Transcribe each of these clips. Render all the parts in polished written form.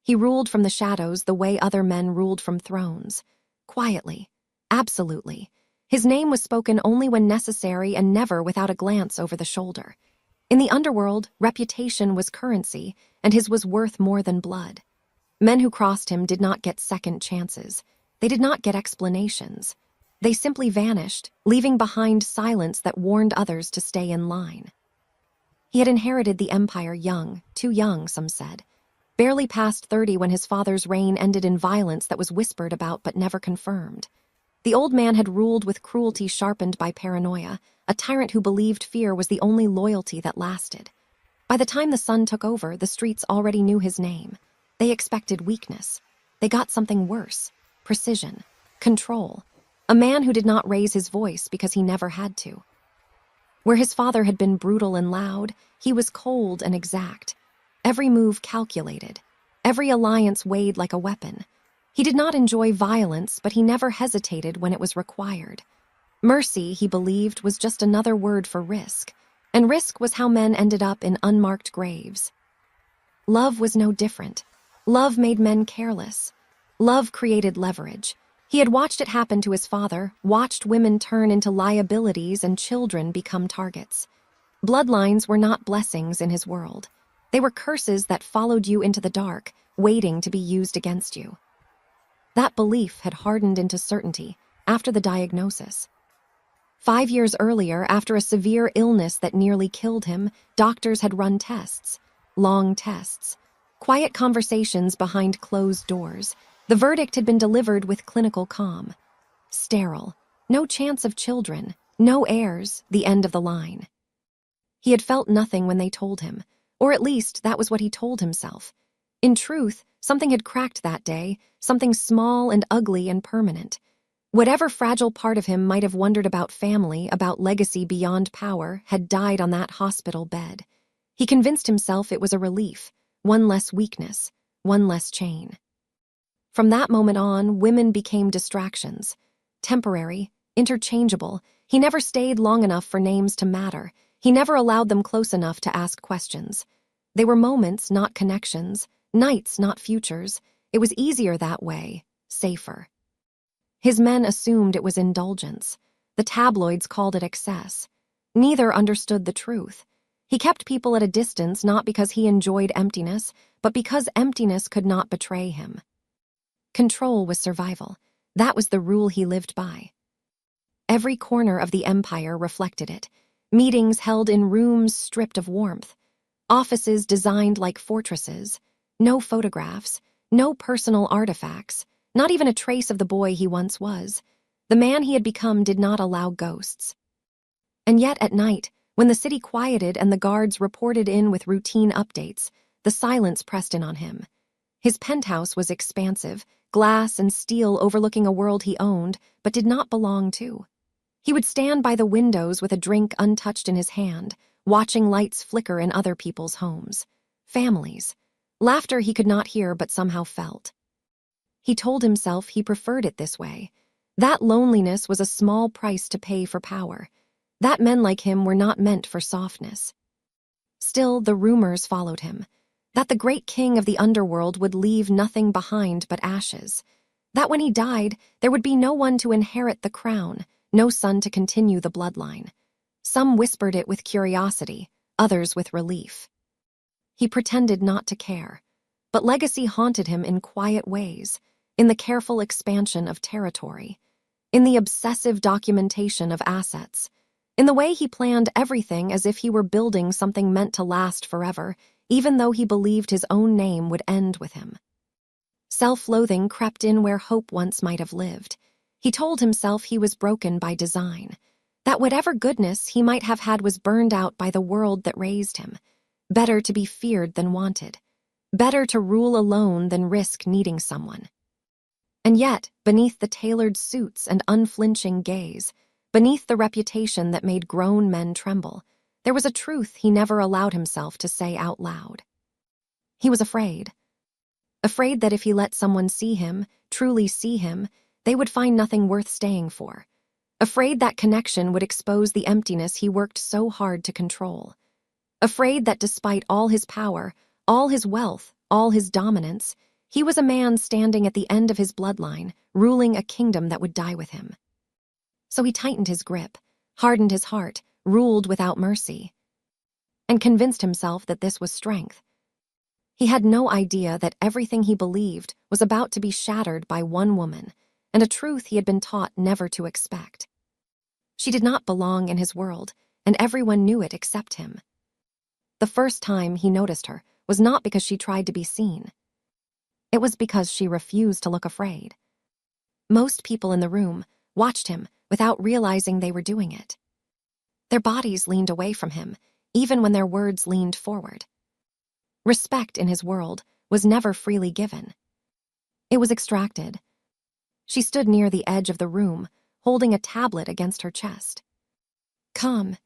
He ruled from the shadows the way other men ruled from thrones. Quietly. Absolutely. His name was spoken only when necessary and never without a glance over the shoulder. In the underworld, reputation was currency, and his was worth more than blood. Men who crossed him did not get second chances. They did not get explanations. They simply vanished, leaving behind silence that warned others to stay in line. He had inherited the empire young, too young, some said. Barely past 30 when his father's reign ended in violence that was whispered about but never confirmed. The old man had ruled with cruelty sharpened by paranoia, a tyrant who believed fear was the only loyalty that lasted. By the time the son took over, the streets already knew his name. They expected weakness. They got something worse: precision, control. A man who did not raise his voice because he never had to. Where his father had been brutal and loud, he was cold and exact. Every move calculated. Every alliance weighed like a weapon. He did not enjoy violence, but he never hesitated when it was required. Mercy, he believed, was just another word for risk, and risk was how men ended up in unmarked graves. Love was no different. Love made men careless. Love created leverage. He had watched it happen to his father, watched women turn into liabilities and children become targets. Bloodlines were not blessings in his world. They were curses that followed you into the dark, waiting to be used against you. That belief had hardened into certainty after the diagnosis. 5 years earlier, after a severe illness that nearly killed him, doctors had run tests. Long tests. Quiet conversations behind closed doors. The verdict had been delivered with clinical calm. Sterile. No chance of children. No heirs. The end of the line. He had felt nothing when they told him, or at least that was what he told himself. In truth, something had cracked that day, something small and ugly and permanent. Whatever fragile part of him might have wondered about family, about legacy beyond power, had died on that hospital bed. He convinced himself it was a relief, one less weakness, one less chain. From that moment on, women became distractions. Temporary, interchangeable. He never stayed long enough for names to matter. He never allowed them close enough to ask questions. They were moments, not connections. Nights, not futures. It was easier that way, safer. His men assumed it was indulgence. The tabloids called it excess. Neither understood the truth. He kept people at a distance not because he enjoyed emptiness, but because emptiness could not betray him. Control was survival. That was the rule he lived by. Every corner of the empire reflected it. Meetings held in rooms stripped of warmth. Offices designed like fortresses. No photographs, no personal artifacts, not even a trace of the boy he once was. The man he had become did not allow ghosts. And yet at night, when the city quieted and the guards reported in with routine updates, the silence pressed in on him. His penthouse was expansive, glass and steel overlooking a world he owned, but did not belong to. He would stand by the windows with a drink untouched in his hand, watching lights flicker in other people's homes. Families. Laughter he could not hear but somehow felt. He told himself he preferred it this way. That loneliness was a small price to pay for power. That men like him were not meant for softness. Still, the rumors followed him. That the great king of the underworld would leave nothing behind but ashes. That when he died, there would be no one to inherit the crown, no son to continue the bloodline. Some whispered it with curiosity, others with relief. He pretended not to care. But legacy haunted him in quiet ways, in the careful expansion of territory, in the obsessive documentation of assets, in the way he planned everything as if he were building something meant to last forever, even though he believed his own name would end with him. Self-loathing crept in where hope once might have lived. He told himself he was broken by design, that whatever goodness he might have had was burned out by the world that raised him. Better to be feared than wanted. Better to rule alone than risk needing someone. And yet, beneath the tailored suits and unflinching gaze, beneath the reputation that made grown men tremble, there was a truth he never allowed himself to say out loud. He was afraid. Afraid that if he let someone see him, truly see him, they would find nothing worth staying for. Afraid that connection would expose the emptiness he worked so hard to control. Afraid that despite all his power, all his wealth, all his dominance, He was a man standing at the end of his bloodline, ruling a kingdom that would die with him. So he tightened his grip, hardened his heart, ruled without mercy, and convinced himself that this was strength. He had no idea that everything he believed was about to be shattered by one woman, and a truth he had been taught never to expect. She did not belong in his world, and everyone knew it except him. The first time he noticed her was not because she tried to be seen. It was because she refused to look afraid. Most people in the room watched him without realizing they were doing it. Their bodies leaned away from him, even when their words leaned forward. Respect in his world was never freely given. It was extracted. She stood near the edge of the room, holding a tablet against her chest. Calm.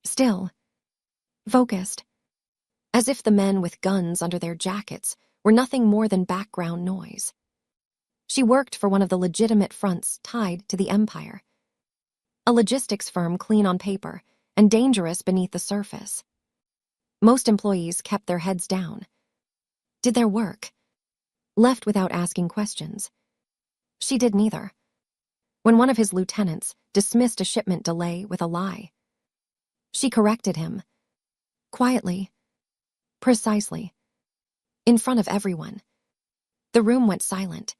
Still. Focused. As if the men with guns under their jackets were nothing more than background noise. She worked for one of the legitimate fronts tied to the empire. A logistics firm clean on paper and dangerous beneath the surface. Most employees kept their heads down, did their work, left without asking questions. She did neither. When one of his lieutenants dismissed a shipment delay with a lie, she corrected him, quietly, precisely, in front of everyone. The room went silent.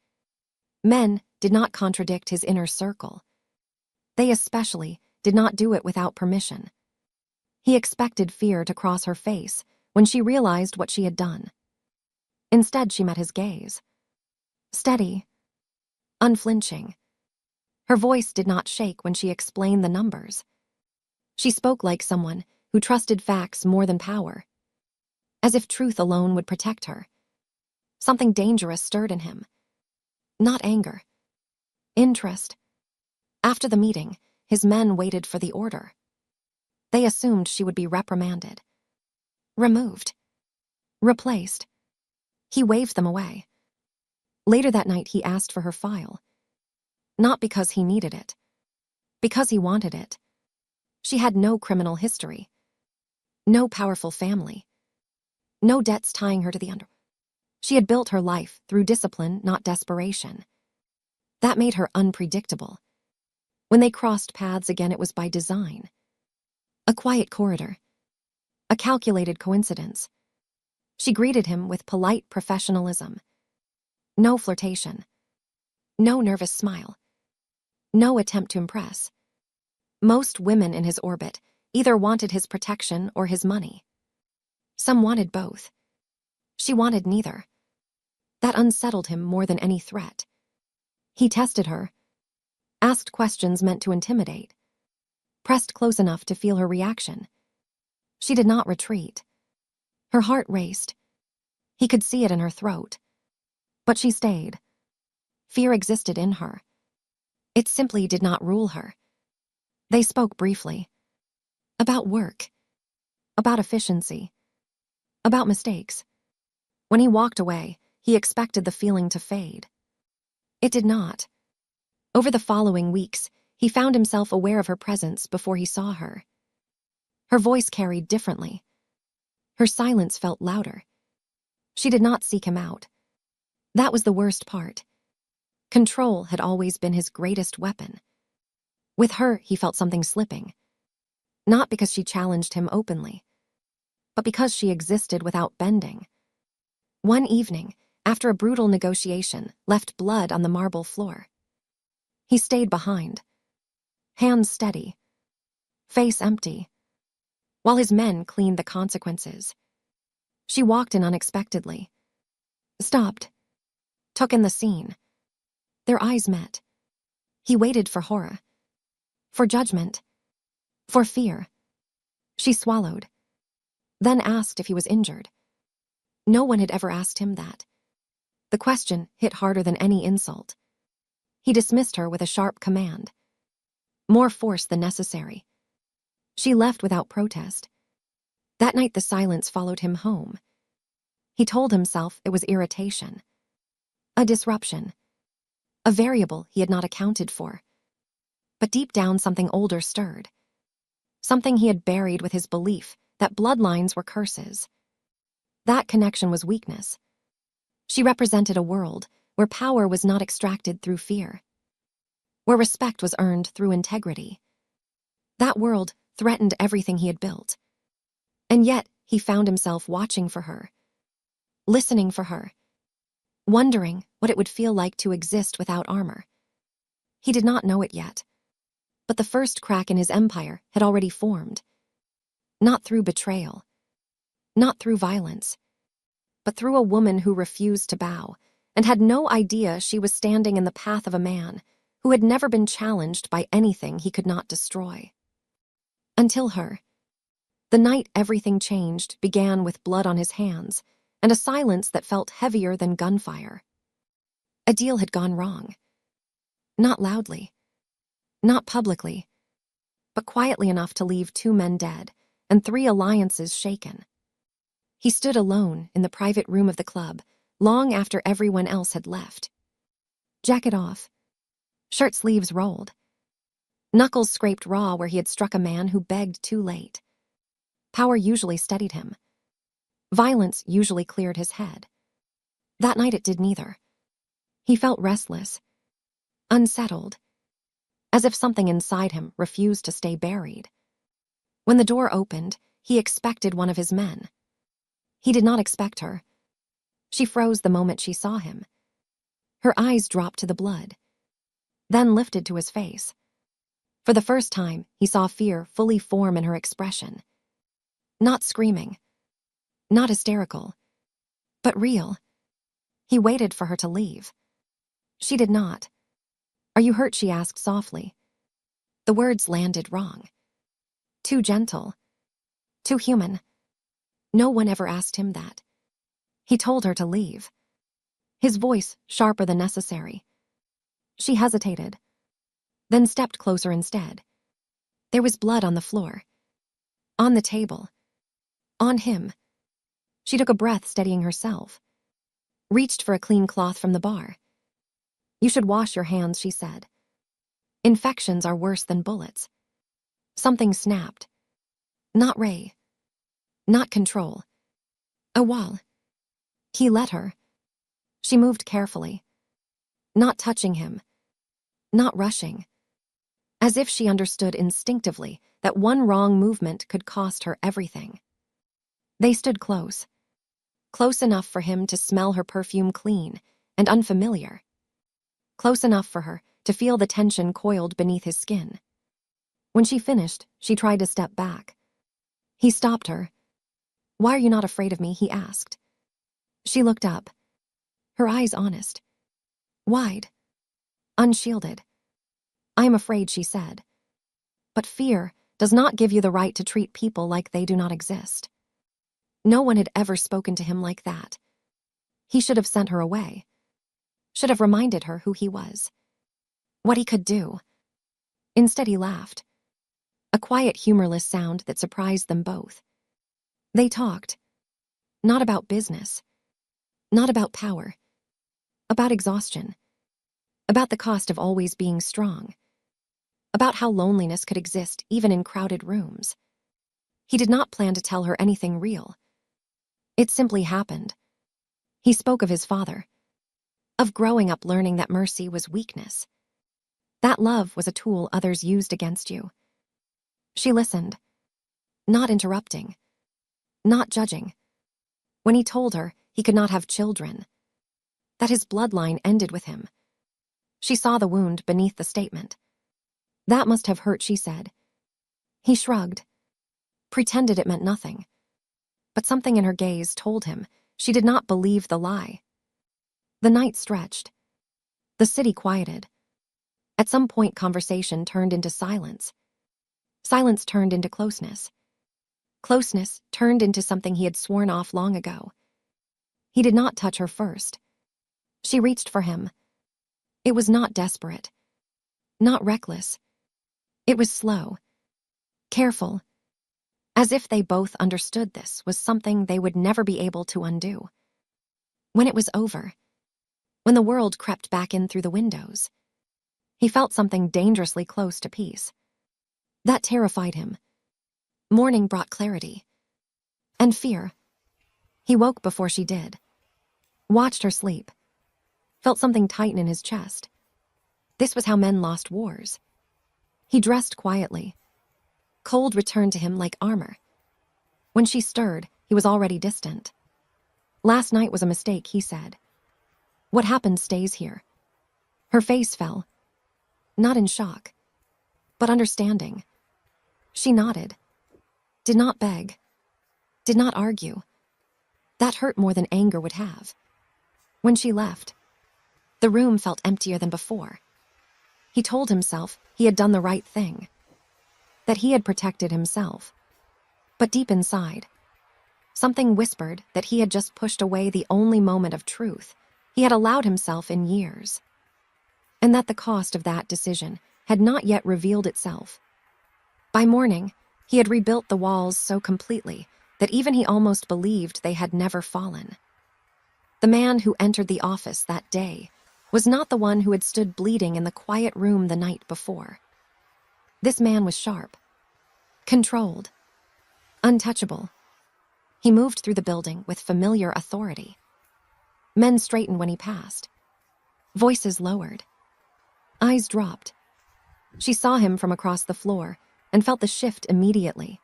Men did not contradict his inner circle. They especially did not do it without permission. He expected fear to cross her face when she realized what she had done. Instead, she met his gaze. Steady, unflinching. Her voice did not shake when she explained the numbers. She spoke like someone who trusted facts more than power, as if truth alone would protect her. Something dangerous stirred in him. Not anger. Interest. After the meeting, his men waited for the order. They assumed she would be reprimanded, removed, replaced. He waved them away. Later that night, he asked for her file. Not because he needed it, because he wanted it. She had no criminal history, no powerful family, no debts tying her to the under. She had built her life through discipline, not desperation. That made her unpredictable. When they crossed paths again, it was by design. A quiet corridor, a calculated coincidence. She greeted him with polite professionalism. No flirtation, no nervous smile, no attempt to impress. Most women in his orbit either wanted his protection or his money. Some wanted both. She wanted neither. That unsettled him more than any threat. He tested her, asked questions meant to intimidate, pressed close enough to feel her reaction. She did not retreat. Her heart raced. He could see it in her throat. But she stayed. Fear existed in her. It simply did not rule her. They spoke briefly. About work. About efficiency. About mistakes. When he walked away, he expected the feeling to fade. It did not. Over the following weeks, he found himself aware of her presence before he saw her. Her voice carried differently. Her silence felt louder. She did not seek him out. That was the worst part. Control had always been his greatest weapon. With her, he felt something slipping. Not because she challenged him openly, but because she existed without bending. One evening, after a brutal negotiation left blood on the marble floor, he stayed behind, hands steady, face empty, while his men cleaned the consequences. She walked in unexpectedly, stopped, took in the scene. Their eyes met. He waited for horror, for judgment, for fear. She swallowed, then asked if he was injured. No one had ever asked him that. The question hit harder than any insult. He dismissed her with a sharp command. More force than necessary. She left without protest. That night the silence followed him home. He told himself it was irritation. A disruption. A variable he had not accounted for. But deep down something older stirred. Something he had buried with his belief that bloodlines were curses. That connection was weakness. She represented a world where power was not extracted through fear, where respect was earned through integrity. That world threatened everything he had built. And yet, he found himself watching for her, listening for her, wondering what it would feel like to exist without armor. He did not know it yet, but the first crack in his empire had already formed. Not through betrayal, not through violence, but through a woman who refused to bow and had no idea she was standing in the path of a man who had never been challenged by anything he could not destroy. Until her. The night everything changed began with blood on his hands and a silence that felt heavier than gunfire. A deal had gone wrong. Not loudly, not publicly, but quietly enough to leave 2 men dead and 3 alliances shaken. He stood alone in the private room of the club, long after everyone else had left. Jacket off, shirt sleeves rolled, knuckles scraped raw where he had struck a man who begged too late. Power usually steadied him. Violence usually cleared his head. That night it did neither. He felt restless, unsettled, as if something inside him refused to stay buried. When the door opened, he expected one of his men. He did not expect her. She froze the moment she saw him. Her eyes dropped to the blood, then lifted to his face. For the first time, he saw fear fully form in her expression. Not screaming, not hysterical, but real. He waited for her to leave. She did not. "Are you hurt?" she asked softly. The words landed wrong. Too gentle, too human. No one ever asked him that. He told her to leave. His voice sharper than necessary. She hesitated, then stepped closer instead. There was blood on the floor, on the table, on him. She took a breath, steadying herself. Reached for a clean cloth from the bar. "You should wash your hands," she said. "Infections are worse than bullets." Something snapped. Not Ray. Not control. A wall. He let her. She moved carefully. Not touching him. Not rushing. As if she understood instinctively that one wrong movement could cost her everything. They stood close. Close enough for him to smell her perfume clean and unfamiliar. Close enough for her to feel the tension coiled beneath his skin. When she finished, she tried to step back. He stopped her. "Why are you not afraid of me?" he asked. She looked up, her eyes honest, wide, unshielded. "I am afraid," she said. "But fear does not give you the right to treat people like they do not exist." No one had ever spoken to him like that. He should have sent her away. Should have reminded her who he was, what he could do. Instead, he laughed. A quiet, humorless sound that surprised them both. They talked. Not about business. Not about power. About exhaustion. About the cost of always being strong. About how loneliness could exist even in crowded rooms. He did not plan to tell her anything real. It simply happened. He spoke of his father. Of growing up learning that mercy was weakness. That love was a tool others used against you. She listened. Not interrupting. Not judging. When he told her he could not have children, that his bloodline ended with him, she saw the wound beneath the statement. "That must have hurt," she said. He shrugged, pretended it meant nothing. But something in her gaze told him she did not believe the lie. The night stretched. The city quieted. At some point, conversation turned into silence. Silence turned into closeness. Closeness turned into something he had sworn off long ago. He did not touch her first. She reached for him. It was not desperate. Not reckless. It was slow. Careful. As if they both understood this was something they would never be able to undo. When it was over, when the world crept back in through the windows, he felt something dangerously close to peace. That terrified him. Morning brought clarity. And fear. He woke before she did. Watched her sleep. Felt something tighten in his chest. This was how men lost wars. He dressed quietly. Cold returned to him like armor. When she stirred, he was already distant. Last night was a mistake, he said. What happened stays here. Her face fell. Not in shock, but understanding. She nodded. Did not beg. Did not argue. That hurt more than anger would have. When she left, the room felt emptier than before. He told himself he had done the right thing, that he had protected himself. But deep inside, something whispered that he had just pushed away the only moment of truth he had allowed himself in years, and that the cost of that decision had not yet revealed itself. By morning, he had rebuilt the walls so completely that even he almost believed they had never fallen. The man who entered the office that day was not the one who had stood bleeding in the quiet room the night before. This man was sharp, controlled, untouchable. He moved through the building with familiar authority. Men straightened when he passed. Voices lowered. Eyes dropped. She saw him from across the floor and felt the shift immediately.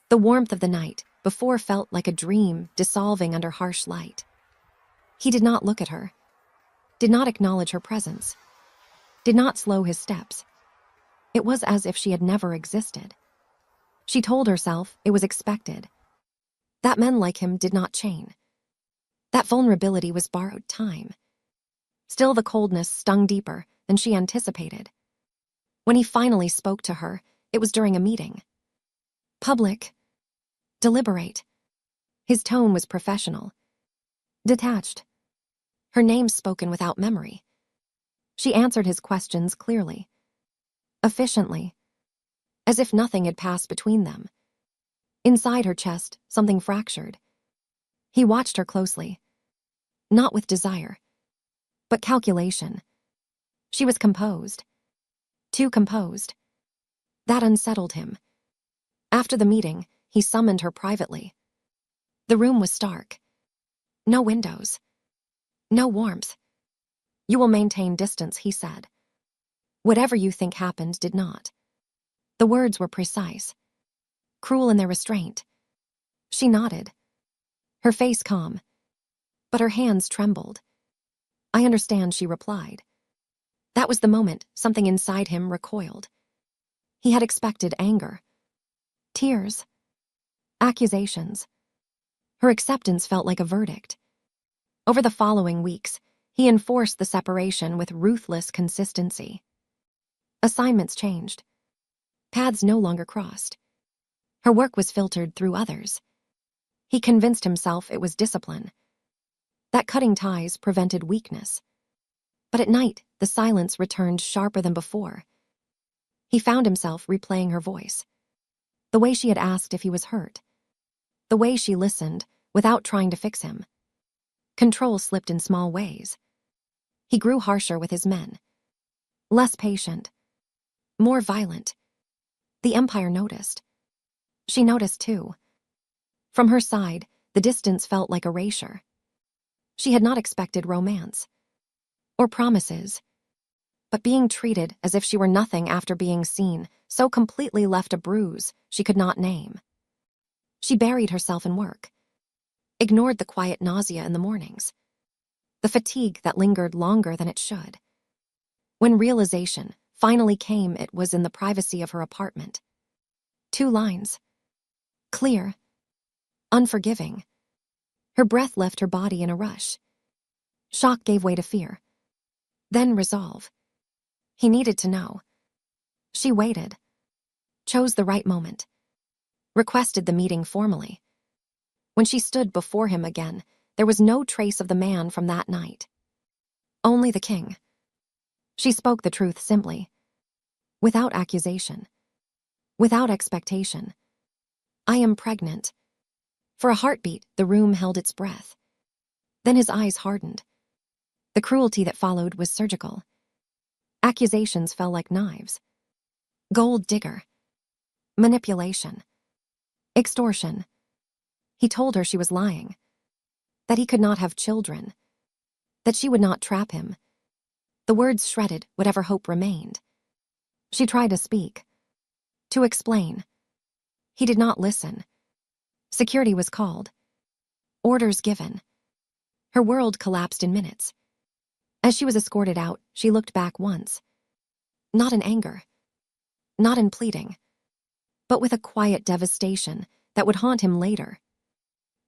The warmth of the night before felt like a dream dissolving under harsh light. He did not look at her, did not acknowledge her presence, did not slow his steps. It was as if she had never existed. She told herself it was expected, that men like him did not chain. That vulnerability was borrowed time. Still, the coldness stung deeper than she anticipated. When he finally spoke to her, it was during a meeting. Public. Deliberate. His tone was professional. Detached. Her name spoken without memory. She answered his questions clearly. Efficiently. As if nothing had passed between them. Inside her chest, something fractured. He watched her closely. Not with desire, but calculation. She was composed. Too composed. That unsettled him. After the meeting, he summoned her privately. The room was stark. No windows. No warmth. You will maintain distance, he said. Whatever you think happened did not. The words were precise, cruel in their restraint. She nodded, her face calm, but her hands trembled. I understand, she replied. That was the moment something inside him recoiled. He had expected anger, tears, accusations. Her acceptance felt like a verdict. Over the following weeks, he enforced the separation with ruthless consistency. Assignments changed. Paths no longer crossed. Her work was filtered through others. He convinced himself it was discipline, that cutting ties prevented weakness. But at night, the silence returned sharper than before. He found himself replaying her voice. The way she had asked if he was hurt. The way she listened without trying to fix him. Control slipped in small ways. He grew harsher with his men. Less patient. More violent. The Empire noticed. She noticed too. From her side, the distance felt like erasure. She had not expected romance. Or promises. But being treated as if she were nothing after being seen so completely left a bruise she could not name. She buried herself in work. Ignored the quiet nausea in the mornings. The fatigue that lingered longer than it should. When realization finally came, it was in the privacy of her apartment. 2 lines. Clear. Unforgiving. Her breath left her body in a rush. Shock gave way to fear. Then resolve. He needed to know. She waited. Chose the right moment. Requested the meeting formally. When she stood before him again, there was no trace of the man from that night. Only the king. She spoke the truth simply. Without accusation. Without expectation. I am pregnant. For a heartbeat, the room held its breath. Then his eyes hardened. The cruelty that followed was surgical. Accusations fell like knives. Gold digger. Manipulation. Extortion. He told her she was lying. that he could not have children, that she would not trap him. The words shredded whatever hope remained. She tried to speak, to explain. He did not listen. Security was called. Orders given. Her world collapsed in minutes. As she was escorted out, she looked back once. Not in anger, not in pleading, but with a quiet devastation that would haunt him later.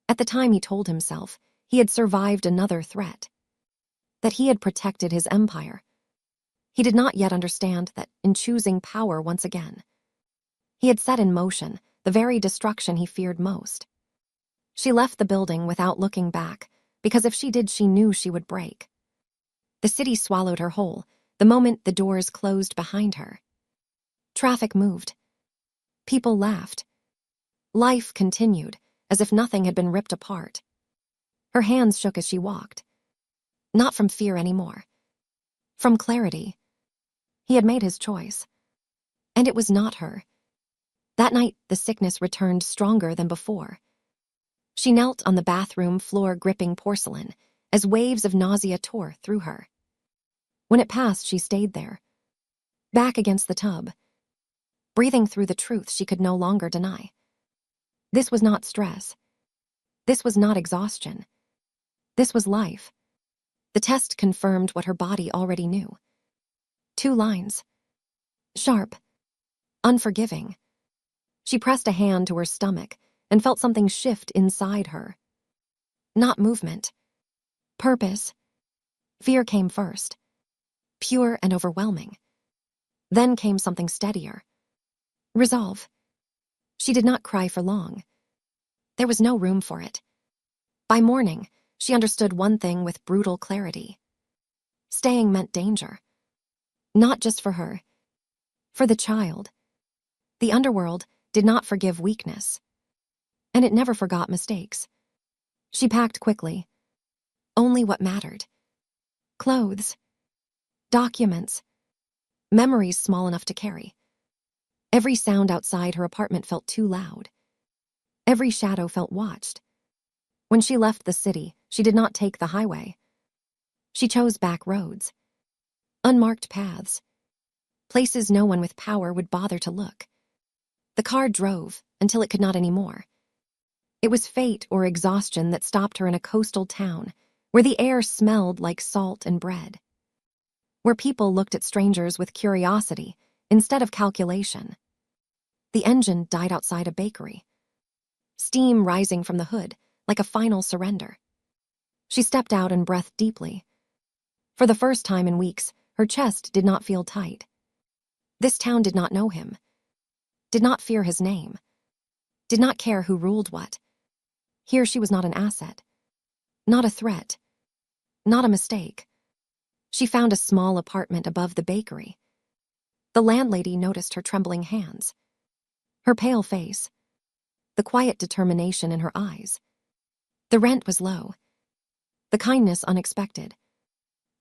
At the time, he told himself he had survived another threat, that he had protected his empire. He did not yet understand that in choosing power once again, he had set in motion the very destruction he feared most. She left the building without looking back, because if she did, she knew she would break. The city swallowed her whole the moment the doors closed behind her. Traffic moved. People laughed. Life continued, as if nothing had been ripped apart. Her hands shook as she walked. Not from fear anymore. From clarity. He had made his choice. And it was not her. That night, the sickness returned stronger than before. She knelt on the bathroom floor, gripping porcelain, as waves of nausea tore through her. When it passed, she stayed there, back against the tub, breathing through the truth she could no longer deny. This was not stress. This was not exhaustion. This was life. The test confirmed what her body already knew. 2 lines. Sharp. Unforgiving. She pressed a hand to her stomach and felt something shift inside her. Not movement. Purpose. Fear came first. Pure and overwhelming. Then came something steadier. Resolve. She did not cry for long. There was no room for it. By morning, she understood one thing with brutal clarity. Staying meant danger. Not just for her. For the child. The underworld did not forgive weakness. And it never forgot mistakes. She packed quickly. Only what mattered. Clothes. Documents. Memories small enough to carry. Every sound outside her apartment felt too loud. Every shadow felt watched. When she left the city, she did not take the highway. She chose back roads. Unmarked paths. Places no one with power would bother to look. The car drove until it could not anymore. It was fate or exhaustion that stopped her in a coastal town where the air smelled like salt and bread, where people looked at strangers with curiosity instead of calculation. The engine died outside a bakery, steam rising from the hood like a final surrender. She stepped out and breathed deeply. For the first time in weeks, her chest did not feel tight. This town did not know him, did not fear his name, did not care who ruled what. Here she was not an asset, not a threat, not a mistake. She found a small apartment above the bakery. The landlady noticed her trembling hands, her pale face, the quiet determination in her eyes. The rent was low, the kindness unexpected.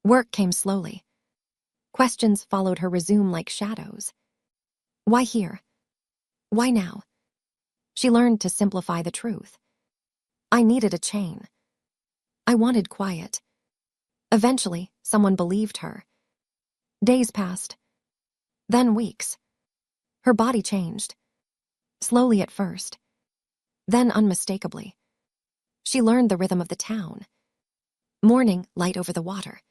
Work came slowly. Questions followed her resume like shadows. Why here? Why now? She learned to simplify the truth. I needed a chain. I wanted quiet. Eventually, someone believed her. Days passed. Then weeks. Her body changed. Slowly at first. Then unmistakably. She learned the rhythm of the town. Morning, light over the water.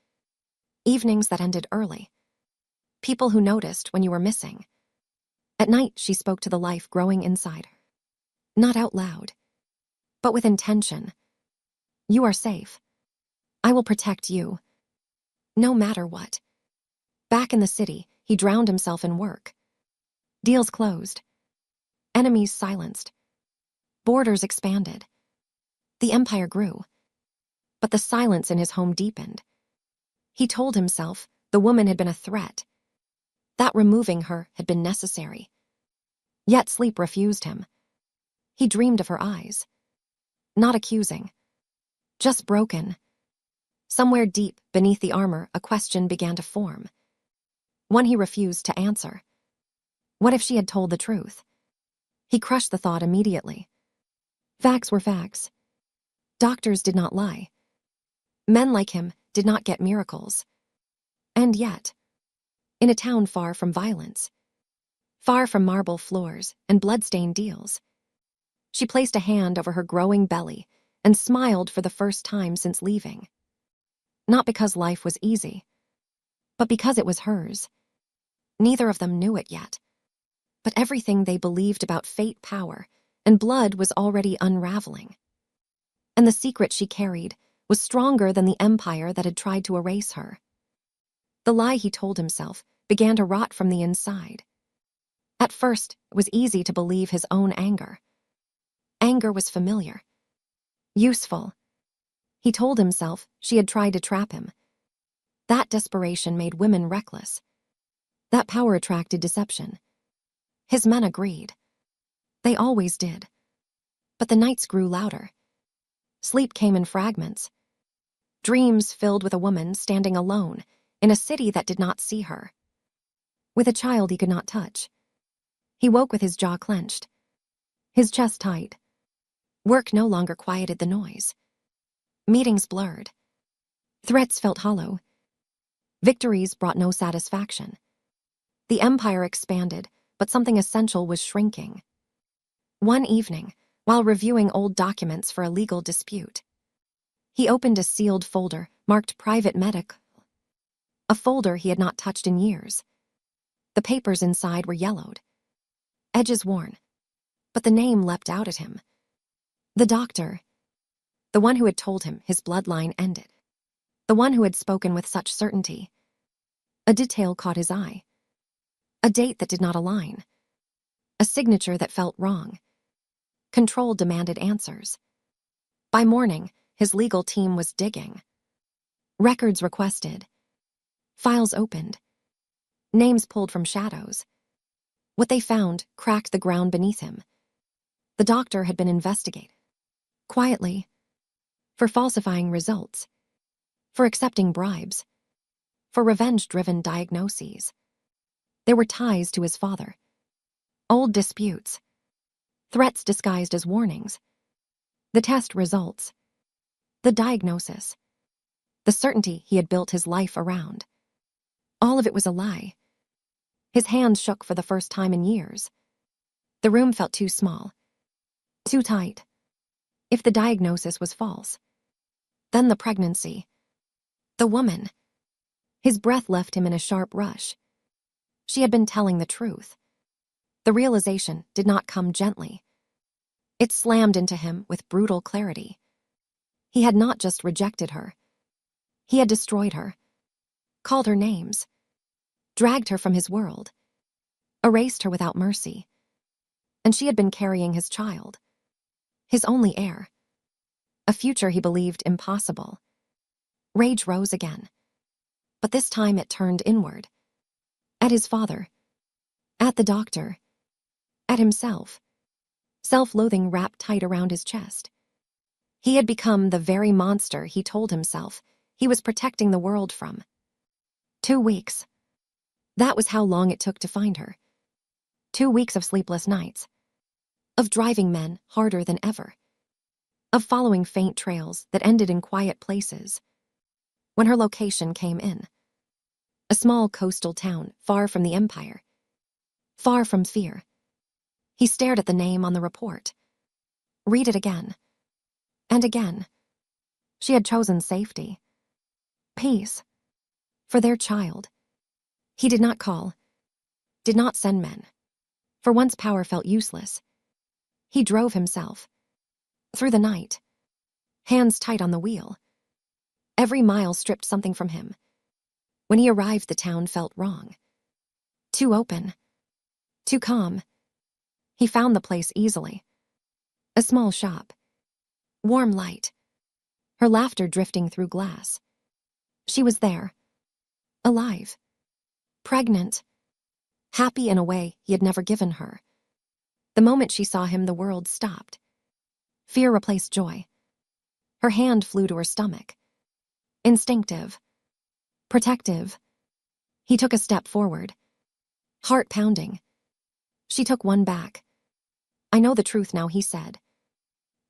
Evenings that ended early. People who noticed when you were missing. At night, she spoke to the life growing inside her. Not out loud, but with intention. You are safe. I will protect you. No matter what. Back in the city, he drowned himself in work. Deals closed. Enemies silenced. Borders expanded. The empire grew. But the silence in his home deepened. He told himself the woman had been a threat, that removing her had been necessary. Yet sleep refused him. He dreamed of her eyes. Not accusing. Just broken. Somewhere deep beneath the armor, a question began to form. One he refused to answer. What if she had told the truth? He crushed the thought immediately. Facts were facts. Doctors did not lie. Men like him did not get miracles. And yet, in a town far from violence, far from marble floors and bloodstained deals, she placed a hand over her growing belly and smiled for the first time since leaving. Not because life was easy, but because it was hers. Neither of them knew it yet, but everything they believed about fate, power, and blood was already unraveling. And the secret she carried was stronger than the empire that had tried to erase her. The lie he told himself began to rot from the inside. At first, it was easy to believe his own anger. Anger was familiar, useful. He told himself she had tried to trap him. That desperation made women reckless. That power attracted deception. His men agreed. They always did. But the nights grew louder. Sleep came in fragments. Dreams filled with a woman standing alone in a city that did not see her. With a child he could not touch. He woke with his jaw clenched, his chest tight. Work no longer quieted the noise. Meetings blurred. Threats felt hollow. Victories brought no satisfaction. The empire expanded, but something essential was shrinking. One evening, while reviewing old documents for a legal dispute, he opened a sealed folder marked Private Medic, a folder he had not touched in years. The papers inside were yellowed, edges worn, but the name leapt out at him. The doctor, the one who had told him his bloodline ended, the one who had spoken with such certainty. A detail caught his eye. A date that did not align. A signature that felt wrong. Control demanded answers. By morning, his legal team was digging. Records requested. Files opened. Names pulled from shadows. What they found cracked the ground beneath him. The doctor had been investigated. Quietly. For falsifying results. For accepting bribes. For revenge-driven diagnoses. There were ties to his father. Old disputes. Threats disguised as warnings. The test results. The diagnosis. The certainty he had built his life around. All of it was a lie. His hands shook for the first time in years. The room felt too small. Too tight. If the diagnosis was false, then the pregnancy. The woman. His breath left him in a sharp rush. She had been telling the truth. The realization did not come gently. It slammed into him with brutal clarity. He had not just rejected her. He had destroyed her. Called her names. Dragged her from his world. Erased her without mercy. And she had been carrying his child. His only heir. A future he believed impossible. Rage rose again. But this time it turned inward. At his father. At the doctor. At himself. Self-loathing wrapped tight around his chest. He had become the very monster he told himself he was protecting the world from. 2 weeks. That was how long it took to find her. 2 weeks of sleepless nights. Of driving men harder than ever. Of following faint trails that ended in quiet places. When her location came in. A small coastal town far from the empire. Far from fear. He stared at the name on the report. Read it again. And again. She had chosen safety. Peace. For their child. He did not call. Did not send men. For once power felt useless. He drove himself. Through the night. Hands tight on the wheel. Every mile stripped something from him. When he arrived, the town felt wrong. Too open. Too calm. He found the place easily. A small shop. Warm light. Her laughter drifting through glass. She was there. Alive. Pregnant. Happy in a way he had never given her. The moment she saw him, the world stopped. Fear replaced joy. Her hand flew to her stomach. Instinctive. Protective. He took a step forward. Heart pounding. She took one back. I know the truth now, he said.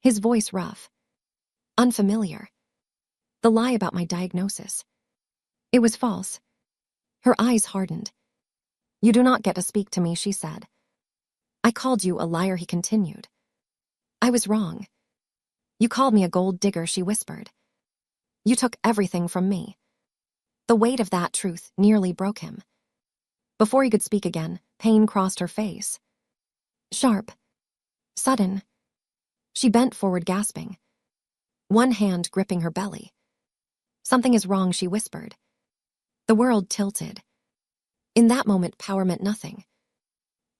His voice rough. Unfamiliar. The lie about my diagnosis. It was false. Her eyes hardened. You do not get to speak to me, she said. I called you a liar, he continued. I was wrong. You called me a gold digger, she whispered. You took everything from me. The weight of that truth nearly broke him. Before he could speak again, pain crossed her face. Sharp. Sudden. She bent forward, gasping. One hand gripping her belly. Something is wrong, she whispered. The world tilted. In that moment, power meant nothing.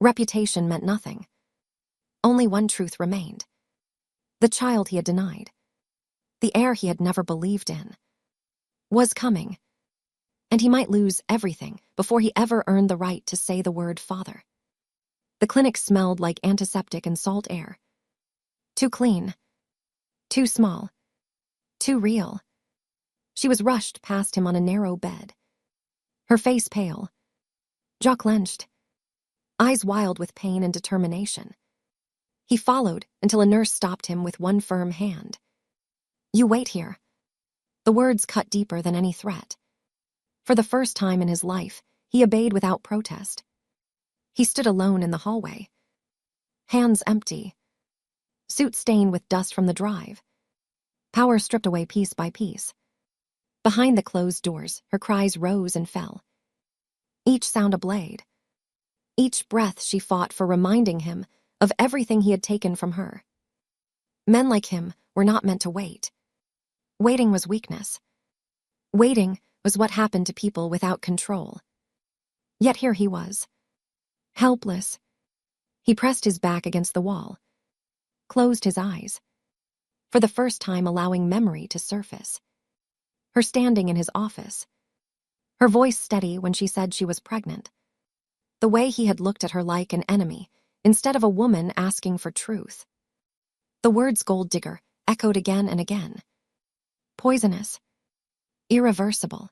Reputation meant nothing. Only one truth remained. The child he had denied. The heir he had never believed in. Was coming. And he might lose everything before he ever earned the right to say the word father. The clinic smelled like antiseptic and salt air. Too clean. Too small. Too real. She was rushed past him on a narrow bed. Her face pale. Jaw clenched. Eyes wild with pain and determination. He followed until a nurse stopped him with one firm hand. You wait here. The words cut deeper than any threat. For the first time in his life, he obeyed without protest. He stood alone in the hallway. Hands empty. Suit stained with dust from the drive. Power stripped away piece by piece. Behind the closed doors, her cries rose and fell. Each sound a blade. Each breath she fought for, reminding him of everything he had taken from her. Men like him were not meant to wait. Waiting was weakness. Waiting was what happened to people without control. Yet here he was. Helpless. He pressed his back against the wall. Closed his eyes. For the first time allowing memory to surface. Her standing in his office. Her voice steady when she said she was pregnant. The way he had looked at her like an enemy, instead of a woman asking for truth. The words gold digger echoed again and again. Poisonous. Irreversible.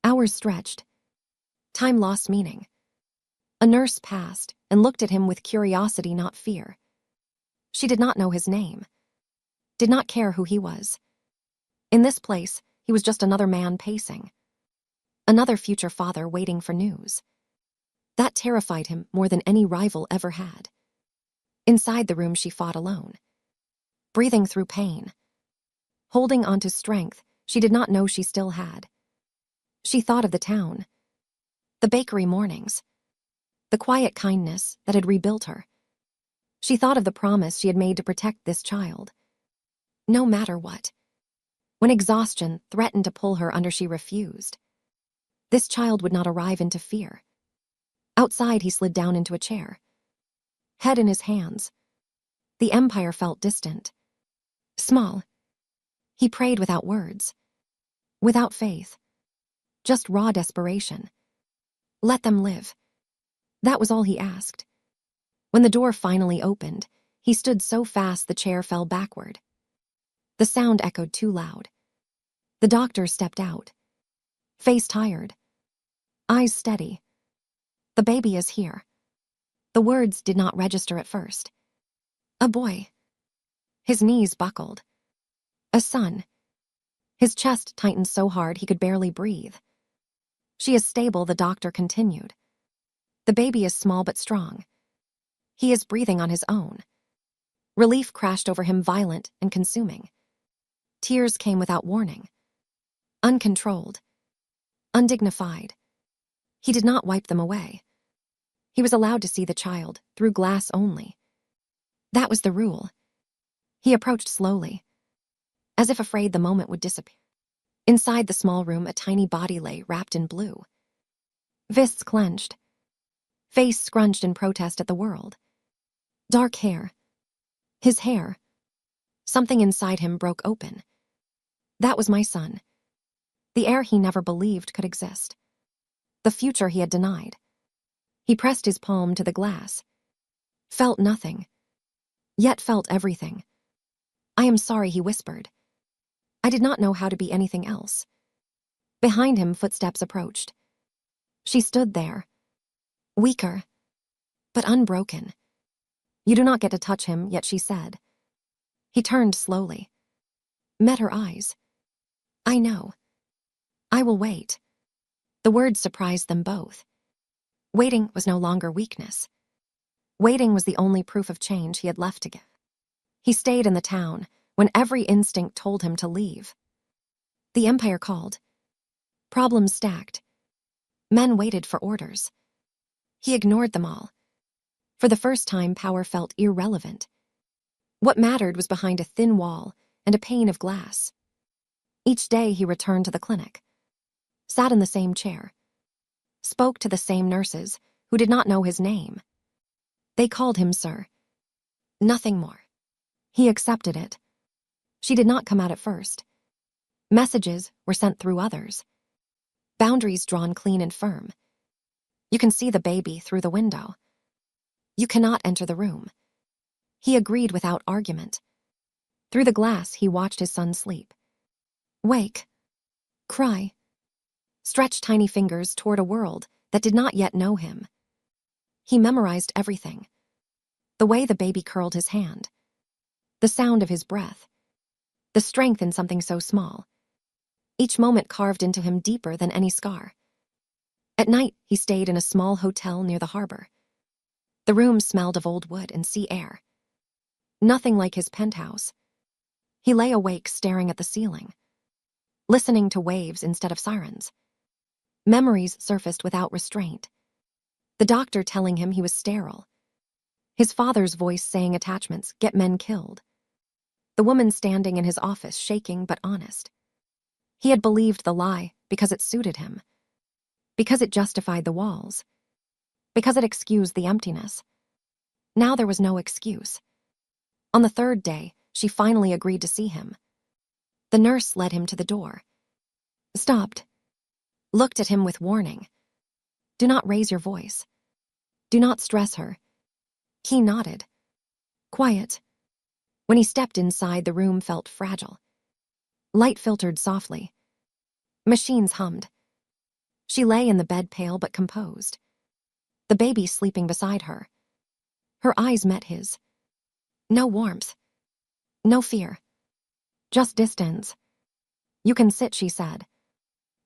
Hours stretched. Time lost meaning. A nurse passed and looked at him with curiosity, not fear. She did not know his name. Did not care who he was. In this place, he was just another man pacing. Another future father waiting for news. That terrified him more than any rival ever had. Inside the room, she fought alone. Breathing through pain. Holding on to strength she did not know she still had. She thought of the town. The bakery mornings. The quiet kindness that had rebuilt her. She thought of the promise she had made to protect this child. No matter what. When exhaustion threatened to pull her under, she refused. This child would not arrive into fear. Outside, he slid down into a chair. Head in his hands. The empire felt distant. Small. He prayed without words. Without faith. Just raw desperation. Let them live. That was all he asked. When the door finally opened, he stood so fast the chair fell backward. The sound echoed too loud. The doctor stepped out. Face tired. Eyes steady. The baby is here. The words did not register at first. A boy. His knees buckled. A son. His chest tightened so hard he could barely breathe. She is stable, the doctor continued. The baby is small but strong. He is breathing on his own. Relief crashed over him, violent and consuming. Tears came without warning. Uncontrolled. Undignified. He did not wipe them away. He was allowed to see the child, through glass only. That was the rule. He approached slowly, as if afraid the moment would disappear. Inside the small room, a tiny body lay wrapped in blue. Fists clenched. Face scrunched in protest at the world. Dark hair. His hair. Something inside him broke open. That was my son. The heir he never believed could exist. The future he had denied. He pressed his palm to the glass. Felt nothing. Yet felt everything. I am sorry, he whispered. I did not know how to be anything else. Behind him, footsteps approached. She stood there. Weaker. But unbroken. You do not get to touch him, yet she said. He turned slowly. met her eyes. I know. I will wait. The words surprised them both. Waiting was no longer weakness. Waiting was the only proof of change he had left to give. He stayed in the town when every instinct told him to leave. The Empire called. Problems stacked. Men waited for orders. He ignored them all. For the first time, power felt irrelevant. What mattered was behind a thin wall and a pane of glass. Each day he returned to the clinic, sat in the same chair, spoke to the same nurses who did not know his name. They called him Sir. Nothing more. He accepted it. She did not come out at first. Messages were sent through others. Boundaries drawn clean and firm. You can see the baby through the window. You cannot enter the room. He agreed without argument. Through the glass, he watched his son sleep. Wake. Cry. Stretch tiny fingers toward a world that did not yet know him. He memorized everything. The way the baby curled his hand. The sound of his breath. The strength in something so small. Each moment carved into him deeper than any scar. At night, he stayed in a small hotel near the harbor. The room smelled of old wood and sea air. Nothing like his penthouse. He lay awake staring at the ceiling, listening to waves instead of sirens. Memories surfaced without restraint. The doctor telling him he was sterile. His father's voice saying attachments get men killed. The woman standing in his office shaking but honest. He had believed the lie because it suited him, because it justified the walls, because it excused the emptiness. Now there was no excuse. On the third day, she finally agreed to see him. The nurse led him to the door. Stopped. Looked at him with warning. Do not raise your voice. Do not stress her. He nodded. Quiet. When he stepped inside, the room felt fragile. Light filtered softly. Machines hummed. She lay in the bed pale but composed. The baby sleeping beside her. Her eyes met his. No warmth. No fear. Just distance. You can sit, she said.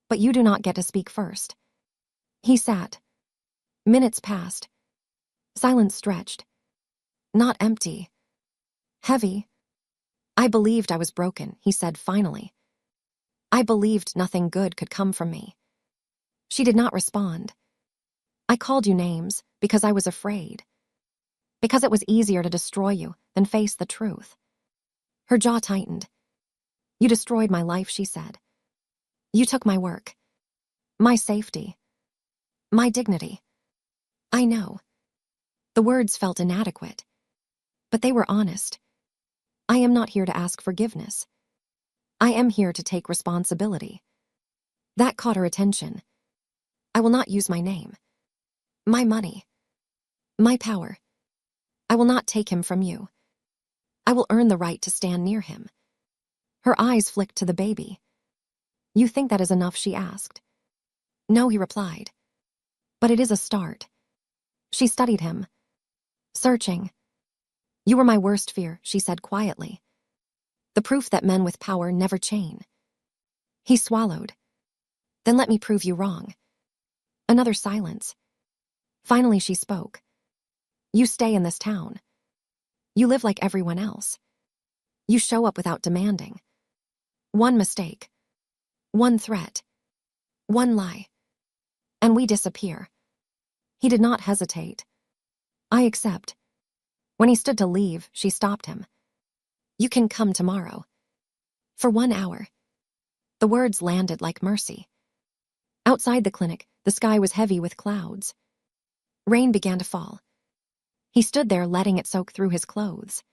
But you do not get to speak first. He sat. Minutes passed. Silence stretched. Not empty. Heavy. I believed I was broken, he said finally. I believed nothing good could come from me. She did not respond. I called you names because I was afraid. Because it was easier to destroy you than face the truth. Her jaw tightened. You destroyed my life, she said. You took my work. My safety. My dignity. I know. The words felt inadequate. But they were honest. I am not here to ask forgiveness. I am here to take responsibility. That caught her attention. I will not use my name. My money. My power. I will not take him from you. I will earn the right to stand near him. Her eyes flicked to the baby. You think that is enough, she asked. No, he replied. But it is a start. She studied him. Searching. You were my worst fear, she said quietly. The proof that men with power never chain. He swallowed. Then let me prove you wrong. Another silence. Finally she spoke. You stay in this town. You live like everyone else. You show up without demanding. One mistake. One threat. One lie. And we disappear. He did not hesitate. I accept. When he stood to leave, she stopped him. You can come tomorrow. For 1 hour. The words landed like mercy. Outside the clinic, the sky was heavy with clouds. Rain began to fall. He stood there letting it soak through his clothes.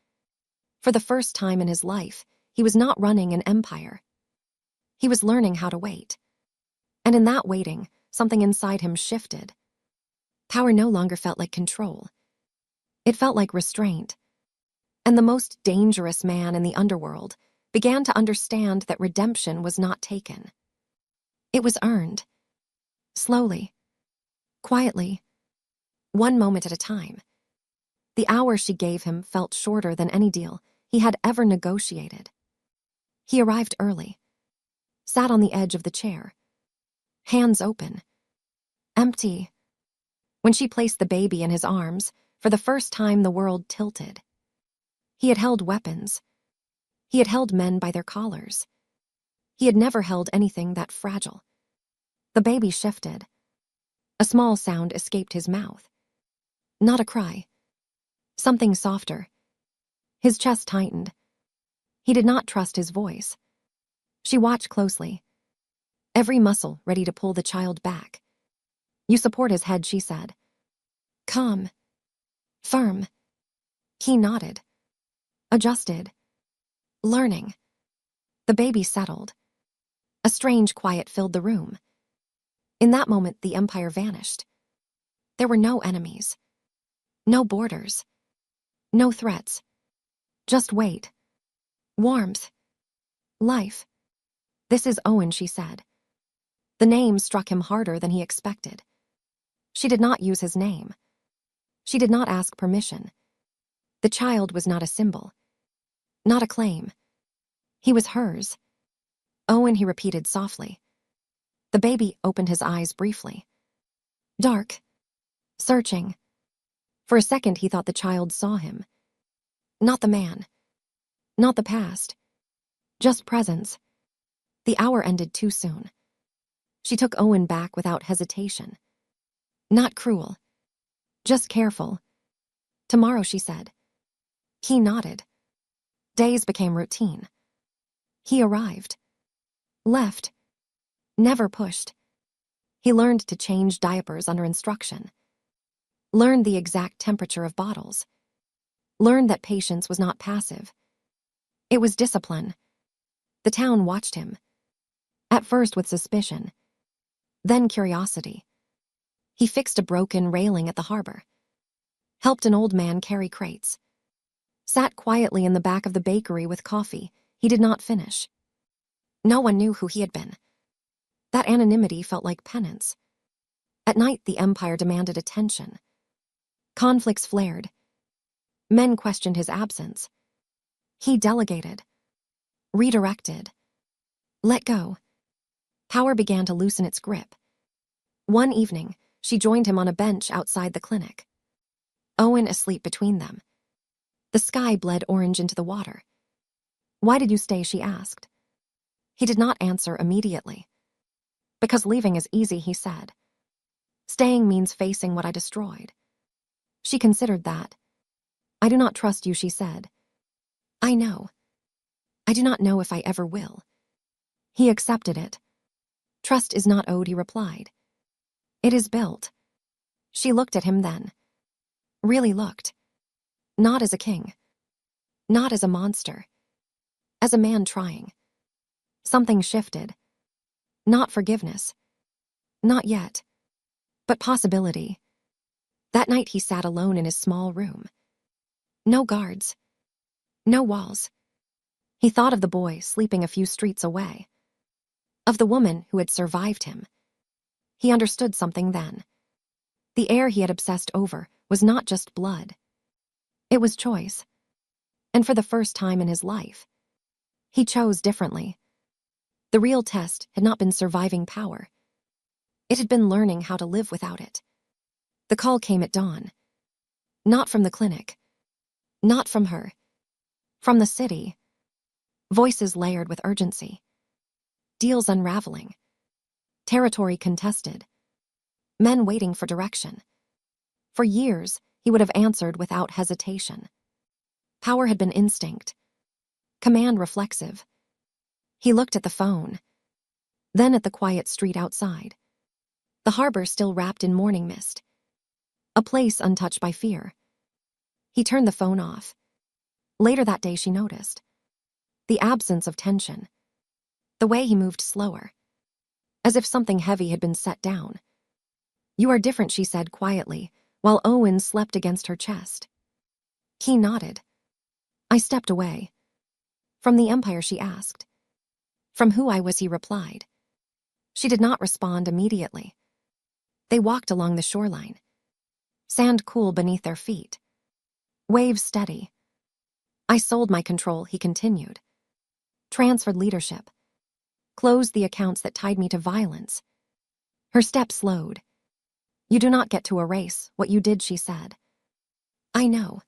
For the first time in his life, he was not running an empire. He was learning how to wait. And in that waiting, something inside him shifted. Power no longer felt like control. It felt like restraint. And the most dangerous man in the underworld began to understand that redemption was not taken. It was earned. Slowly. Quietly. One moment at a time. The hour she gave him felt shorter than any deal he had ever negotiated. He arrived early, sat on the edge of the chair, hands open, empty. When she placed the baby in his arms, for the first time the world tilted. He had held weapons. He had held men by their collars. He had never held anything that fragile. The baby shifted. A small sound escaped his mouth. Not a cry. Something softer. His chest tightened. He did not trust his voice. She watched closely, every muscle ready to pull the child back. You support his head, she said. Calm. Firm. He nodded. Adjusted. Learning. The baby settled. A strange quiet filled the room. In that moment, the empire vanished. There were no enemies. No borders. No threats. Just weight. Warmth. Life. This is Owen, she said. The name struck him harder than he expected. She did not use his name. She did not ask permission. The child was not a symbol. Not a claim. He was hers. Owen, he repeated softly. The baby opened his eyes briefly. Dark. Searching. For a second, he thought the child saw him. Not the man. Not the past. Just presence. The hour ended too soon. She took Owen back without hesitation. Not cruel. Just careful. Tomorrow, she said. He nodded. Days became routine. He arrived. Left. Never pushed. He learned to change diapers under instruction. Learned the exact temperature of bottles. Learned that patience was not passive. It was discipline. The town watched him. At first with suspicion. Then curiosity. He fixed a broken railing at the harbor. Helped an old man carry crates. Sat quietly in the back of the bakery with coffee he did not finish. No one knew who he had been. That anonymity felt like penance. At night, the empire demanded attention. Conflicts flared. Men questioned his absence. He delegated. Redirected. Let go. Power began to loosen its grip. One evening, she joined him on a bench outside the clinic. Owen asleep between them. The sky bled orange into the water. Why did you stay, she asked. He did not answer immediately. Because leaving is easy, he said. Staying means facing what I destroyed. She considered that. I do not trust you, she said. I know. I do not know if I ever will. He accepted it. Trust is not owed, he replied. It is built. She looked at him then. Really looked. Not as a king. Not as a monster. As a man trying. Something shifted. Not forgiveness. Not yet. But possibility. That night he sat alone in his small room. No guards. No walls. He thought of the boy sleeping a few streets away. Of the woman who had survived him. He understood something then. The heir he had obsessed over was not just blood. It was choice. And for the first time in his life, he chose differently. The real test had not been surviving power. It had been learning how to live without it. The call came at dawn. Not from the clinic. Not from her. From the city. Voices layered with urgency. Deals unraveling. Territory contested. Men waiting for direction. For years, he would have answered without hesitation. Power had been instinct. Command reflexive. He looked at the phone. Then at the quiet street outside. The harbor still wrapped in morning mist. A place untouched by fear. He turned the phone off. Later that day she noticed. The absence of tension. The way he moved slower. As if something heavy had been set down. You are different, she said quietly, while Owen slept against her chest. He nodded. I stepped away. From the empire, she asked. From who I was, he replied. She did not respond immediately. They walked along the shoreline. Sand cool beneath their feet. Waves steady. I sold my control, he continued. transferred leadership, closed the accounts that tied me to violence. Her step slowed. You do not get to erase what you did, she said. I know.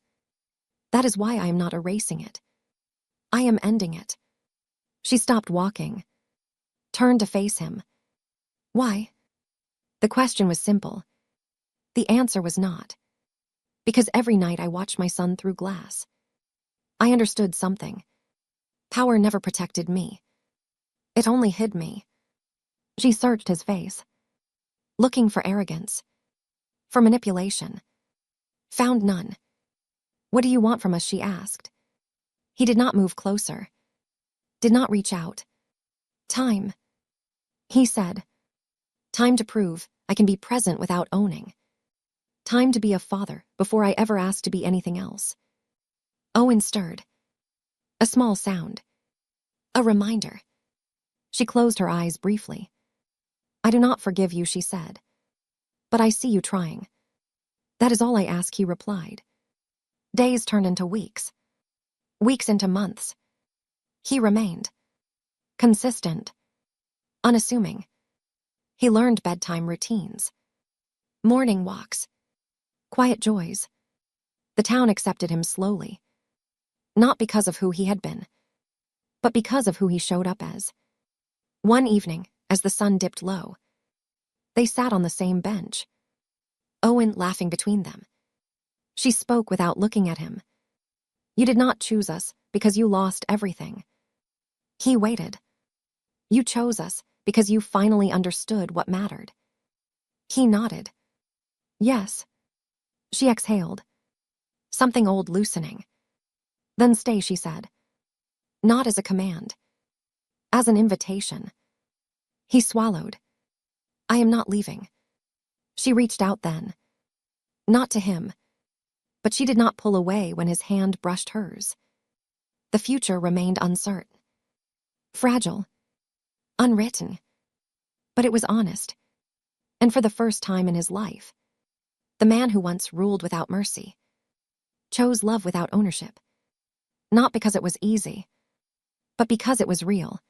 That is why I am not erasing it. I am ending it. She stopped walking, turned to face him. Why? The question was simple. The answer was not. Because every night I watched my son through glass. I understood something. Power never protected me. It only hid me. She searched his face, looking for arrogance, for manipulation. Found none. What do you want from us, she asked. He did not move closer, did not reach out. Time, he said. Time to prove I can be present without owning. Time to be a father before I ever asked to be anything else. Owen stirred. A small sound. A reminder. She closed her eyes briefly. I do not forgive you, she said. But I see you trying. That is all I ask, he replied. Days turned into weeks. Weeks into months. He remained. Consistent. Unassuming. He learned bedtime routines. Morning walks. Quiet joys. The town accepted him slowly. Not because of who he had been, but because of who he showed up as. One evening, as the sun dipped low, they sat on the same bench, Owen laughing between them. She spoke without looking at him. You did not choose us because you lost everything. He waited. You chose us because you finally understood what mattered. He nodded. Yes. She exhaled. Something old loosening. Then stay, she said. Not as a command. As an invitation. He swallowed. I am not leaving. She reached out then. Not to him. But she did not pull away when his hand brushed hers. The future remained uncertain. Fragile. Unwritten. But it was honest. And for the first time in his life, the man who once ruled without mercy chose love without ownership. Not because it was easy, but because it was real.